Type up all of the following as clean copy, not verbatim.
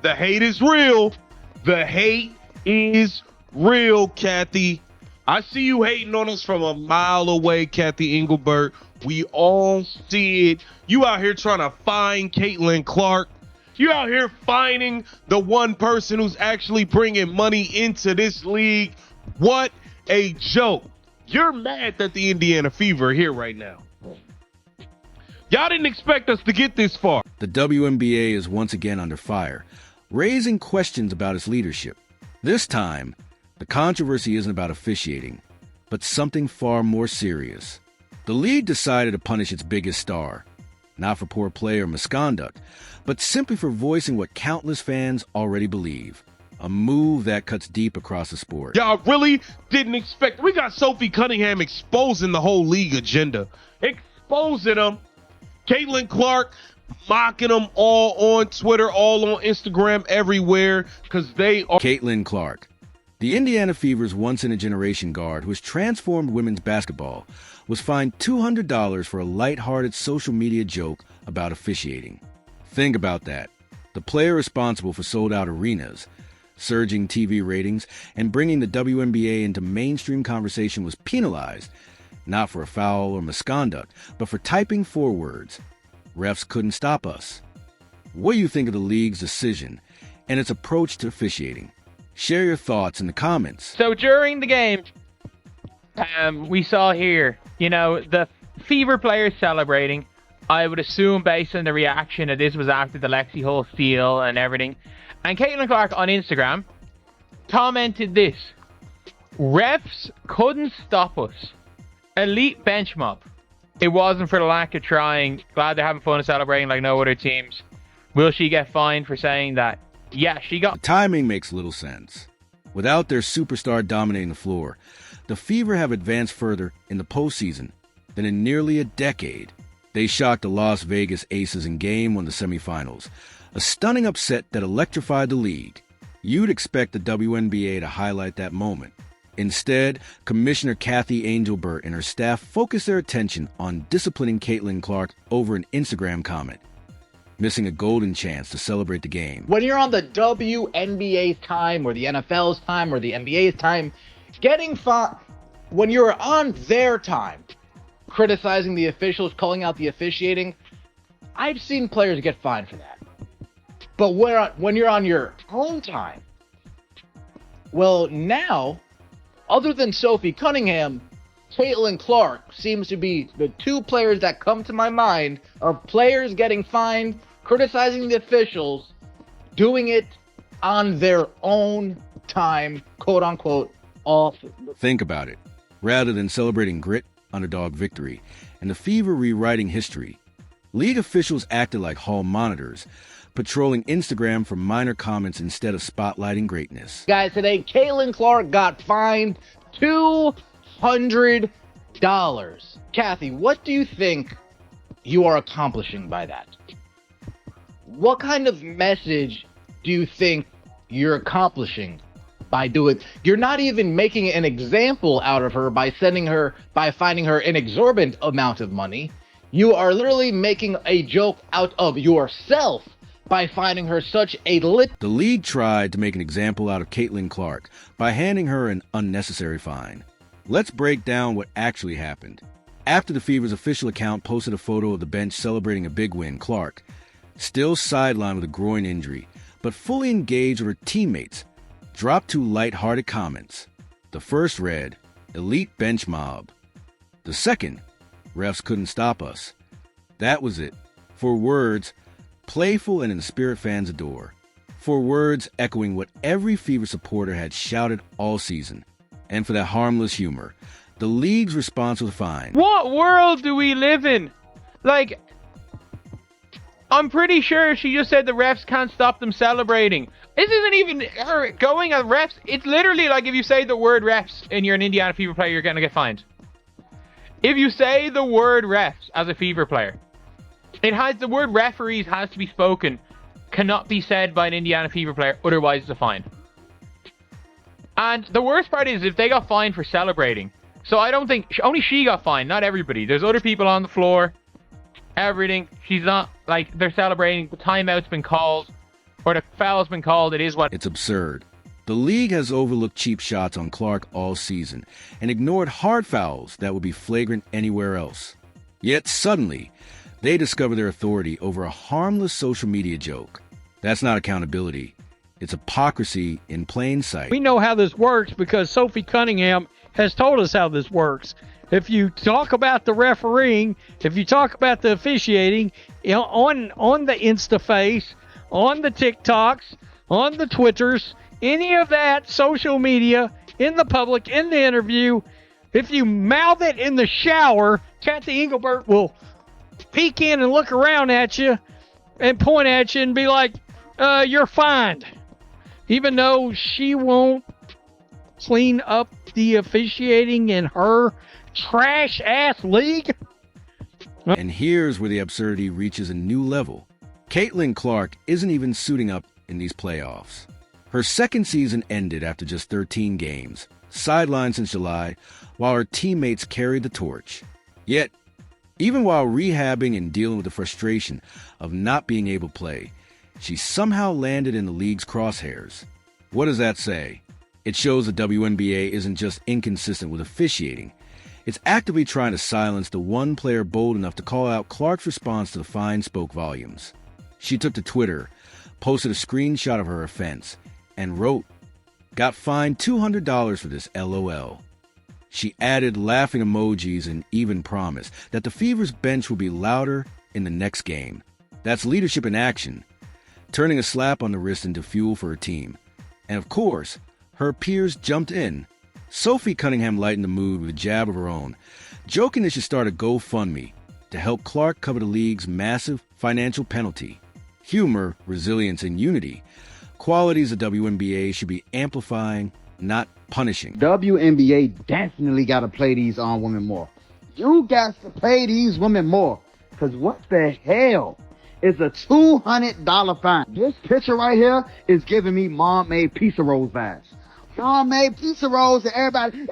The hate is real. The hate is real, Kathy. I see you hating on us from a mile away, Kathy Engelbert. We all see it. You out here trying to find Caitlin Clark. You out here finding the one person who's actually bringing money into this league. What a joke. You're mad that the Indiana Fever are here right now. Y'all didn't expect us to get this far. The WNBA is once again under fire, raising questions about its leadership. This time, the controversy isn't about officiating, but something far more serious. The league decided to punish its biggest star, not for poor play or misconduct, but simply for voicing what countless fans already believe. A move that cuts deep across the sport. Y'all really didn't expect. We got Sophie Cunningham exposing the whole league agenda. Exposing them. Caitlin Clark mocking them all on Twitter, all on Instagram, everywhere, because they are. Caitlin Clark, the Indiana Fever's once-in-a-generation guard who has transformed women's basketball, was fined $200 for a lighthearted social media joke about officiating. Think about that. The player responsible for sold-out arenas, surging TV ratings, and bringing the WNBA into mainstream conversation was penalized, not for a foul or misconduct, but for typing 4 words. Refs couldn't stop us. What do you think of the league's decision and its approach to officiating? Share your thoughts in the comments. So during the game, we saw here, the Fever players celebrating. I would assume based on the reaction that this was after the Lexi Hull steal and everything. And Caitlin Clark on Instagram commented this: refs couldn't stop us. Elite bench mob. It wasn't for the lack of trying. Glad they're having fun and celebrating like no other teams. Will she get fined for saying that? Yeah, she got. The timing makes little sense. Without their superstar dominating the floor, the Fever have advanced further in the postseason than in nearly a decade. They shocked the Las Vegas Aces in Game 1 of the semifinals, a stunning upset that electrified the league. You'd expect the WNBA to highlight that moment. Instead, Commissioner Kathy Engelbert and her staff focused their attention on disciplining Caitlin Clark over an Instagram comment, missing a golden chance to celebrate the game. When you're on the WNBA's time, or the NFL's time, or the NBA's time, when you're on their time, criticizing the officials, calling out the officiating, I've seen players get fined for that. But when you're on your own time, well, now, other than Sophie Cunningham, Caitlin Clark seems to be the 2 players that come to my mind of players getting fined, criticizing the officials, doing it on their own time, quote unquote, off. Think about it. Rather than celebrating grit, underdog victory, and the Fever rewriting history, league officials acted like hall monitors, patrolling Instagram for minor comments instead of spotlighting greatness. Guys, today, Caitlin Clark got fined $200. Kathy, what do you think you are accomplishing by that? What kind of message do you think you're accomplishing by doing? You're not even making an example out of her by fining her an exorbitant amount of money. You are literally making a joke out of yourself by finding her such a The league tried to make an example out of Caitlin Clark by handing her an unnecessary fine. Let's break down what actually happened. After the Fever's official account posted a photo of the bench celebrating a big win, Clark, still sidelined with a groin injury, but fully engaged with her teammates, dropped 2 light-hearted comments. The first read, "Elite bench mob." The second, "Refs couldn't stop us." That was it. 4 words, playful and in the spirit fans adore. 4 words echoing what every Fever supporter had shouted all season. And for that harmless humor, the league's response was fine. What world do we live in? Like, I'm pretty sure she just said the refs can't stop them celebrating. This isn't even her going at refs. It's literally like if you say the word refs and you're an Indiana Fever player, you're going to get fined. If you say the word refs as a Fever player, the word referees has to be spoken, cannot be said by an Indiana Fever player, otherwise it's a fine. And the worst part is if they got fined for celebrating. So I don't think, only she got fined, not everybody. There's other people on the floor, everything. She's not, like, they're celebrating, the timeout's been called. or the foul's been called. It is what. It's absurd. The league has overlooked cheap shots on Clark all season and ignored hard fouls that would be flagrant anywhere else. Yet suddenly, they discover their authority over a harmless social media joke. That's not accountability. It's hypocrisy in plain sight. We know how this works because Sophie Cunningham has told us how this works. If you talk about the refereeing, if you talk about the officiating, on the InstaFace, on the TikToks, on the Twitters, any of that social media, in the public, in the interview, if you mouth it in the shower, Kathy Engelbert will peek in and look around at you and point at you and be like, you're fined. Even though she won't clean up the officiating in her trash-ass league. And here's where the absurdity reaches a new level. Caitlin Clark isn't even suiting up in these playoffs. Her second season ended after just 13 games, sidelined since July, while her teammates carried the torch. Yet, even while rehabbing and dealing with the frustration of not being able to play, she somehow landed in the league's crosshairs. What does that say? It shows the WNBA isn't just inconsistent with officiating. It's actively trying to silence the one player bold enough to call out Clark's response to the fine spoke volumes. She took to Twitter, posted a screenshot of her offense, and wrote, "Got fined $200 for this, LOL." She added laughing emojis and even promised that the Fever's bench would be louder in the next game. That's leadership in action, turning a slap on the wrist into fuel for her team. And of course, her peers jumped in. Sophie Cunningham lightened the mood with a jab of her own, joking that she started a GoFundMe to help Clark cover the league's massive financial penalty. Humor, resilience, and unity, qualities the WNBA should be amplifying, not punishing. WNBA definitely got to play these women more. You got to pay these women more. Because what the hell is a $200 fine? This picture right here is giving me mom-made pizza rolls vibes. Mom-made pizza rolls and everybody.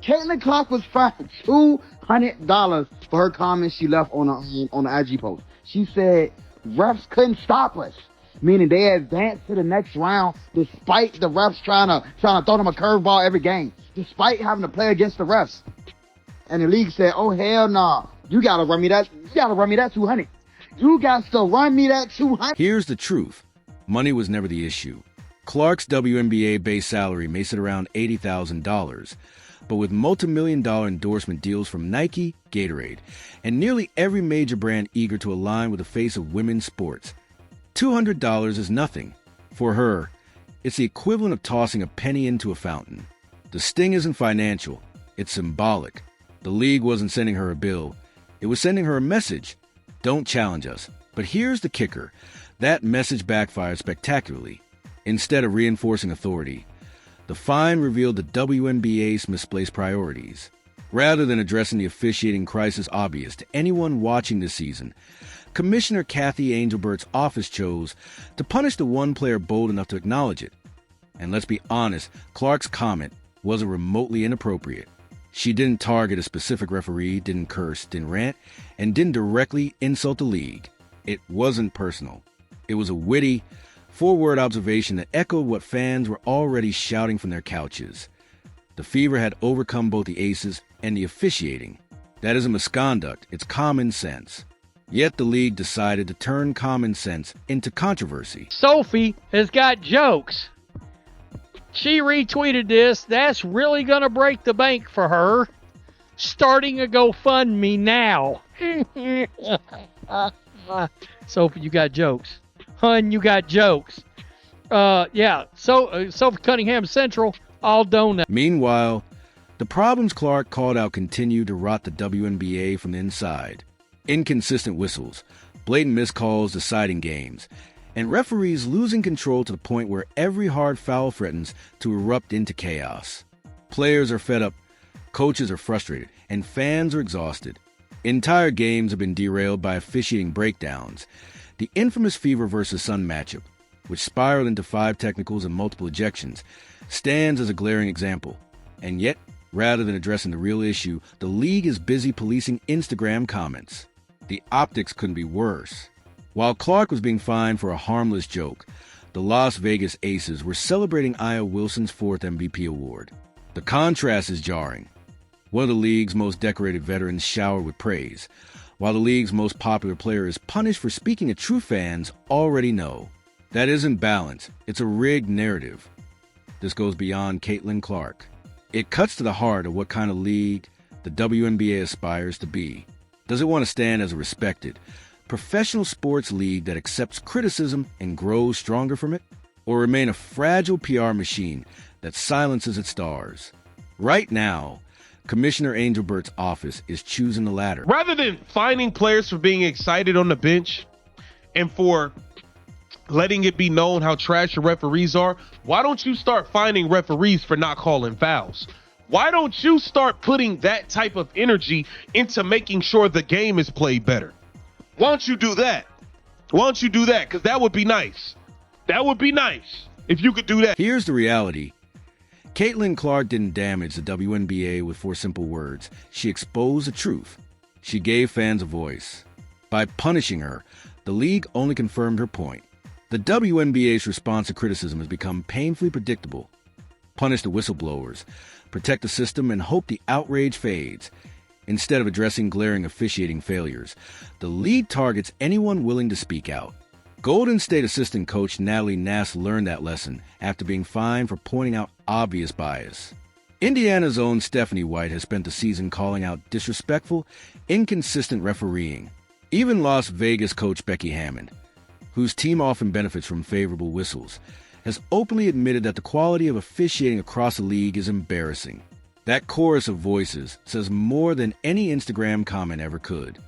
Caitlin Clark was fined $200 for her comments she left on the IG post. She said refs couldn't stop us, meaning they advanced to the next round despite the refs trying to throw them a curveball every game, despite having to play against the refs. And the league said, "Oh hell nah, you gotta run me that. You gotta run me that 200. You got to run me that 200." Here's the truth. Money was never the issue. Clark's WNBA base salary may sit around $80,000, but with multi-million-dollar endorsement deals from Nike, Gatorade, and nearly every major brand eager to align with the face of women's sports, $200 is nothing. For her, it's the equivalent of tossing a penny into a fountain. The sting isn't financial, it's symbolic. The league wasn't sending her a bill, it was sending her a message. Don't challenge us. But here's the kicker. That message backfired spectacularly. Instead of reinforcing authority, the fine revealed the WNBA's misplaced priorities. Rather than addressing the officiating crisis obvious to anyone watching this season, Commissioner Kathy Engelbert's office chose to punish the one player bold enough to acknowledge it. And let's be honest, Clark's comment wasn't remotely inappropriate. She didn't target a specific referee, didn't curse, didn't rant, and didn't directly insult the league. It wasn't personal. It was a witty, four-word observation that echoed what fans were already shouting from their couches. The Fever had overcome both the aces and the officiating. That isn't misconduct, it's common sense. Yet the league decided to turn common sense into controversy. Sophie has got jokes. She retweeted this. That's really going to break the bank for her. Starting a GoFundMe now. Sophie, you got jokes. Hun, you got jokes. Sophie Cunningham Central, all donut. Meanwhile, the problems Clark called out continued to rot the WNBA from the inside. Inconsistent whistles, blatant missed calls deciding games, and referees losing control to the point where every hard foul threatens to erupt into chaos. Players are fed up, coaches are frustrated, and fans are exhausted. Entire games have been derailed by officiating breakdowns. The infamous Fever vs. Sun matchup, which spiraled into 5 technicals and multiple ejections, stands as a glaring example. And yet, rather than addressing the real issue, the league is busy policing Instagram comments. The optics couldn't be worse. While Clark was being fined for a harmless joke, The Las Vegas Aces were celebrating Aya Wilson's 4th MVP award. The contrast is jarring. One of the league's most decorated veterans showered with praise, while the league's most popular player is punished for speaking a true fans already know. That isn't balance. It's a rigged narrative. This goes beyond Caitlin Clark. It cuts to the heart of what kind of league the WNBA aspires to be. Does it want to stand as a respected, professional sports league that accepts criticism and grows stronger from it? Or remain a fragile PR machine that silences its stars? Right now, Commissioner Angelbert's office is choosing the latter. Rather than fining players for being excited on the bench and for letting it be known how trash your referees are, why don't you start fining referees for not calling fouls? Why don't you start putting that type of energy into making sure the game is played better? Why don't you do that? Why don't you do that? Because that would be nice. That would be nice if you could do that. Here's the reality. Caitlin Clark didn't damage the WNBA with 4 simple words. She exposed the truth. She gave fans a voice. By punishing her, the league only confirmed her point. The WNBA's response to criticism has become painfully predictable. Punish the whistleblowers, protect the system, and hope the outrage fades. Instead of addressing glaring officiating failures, the league targets anyone willing to speak out. Golden State assistant coach Natalie Nass learned that lesson after being fined for pointing out obvious bias. Indiana's own Stephanie White has spent the season calling out disrespectful, inconsistent refereeing. Even Las Vegas coach Becky Hammond, whose team often benefits from favorable whistles, has openly admitted that the quality of officiating across the league is embarrassing. That chorus of voices says more than any Instagram comment ever could.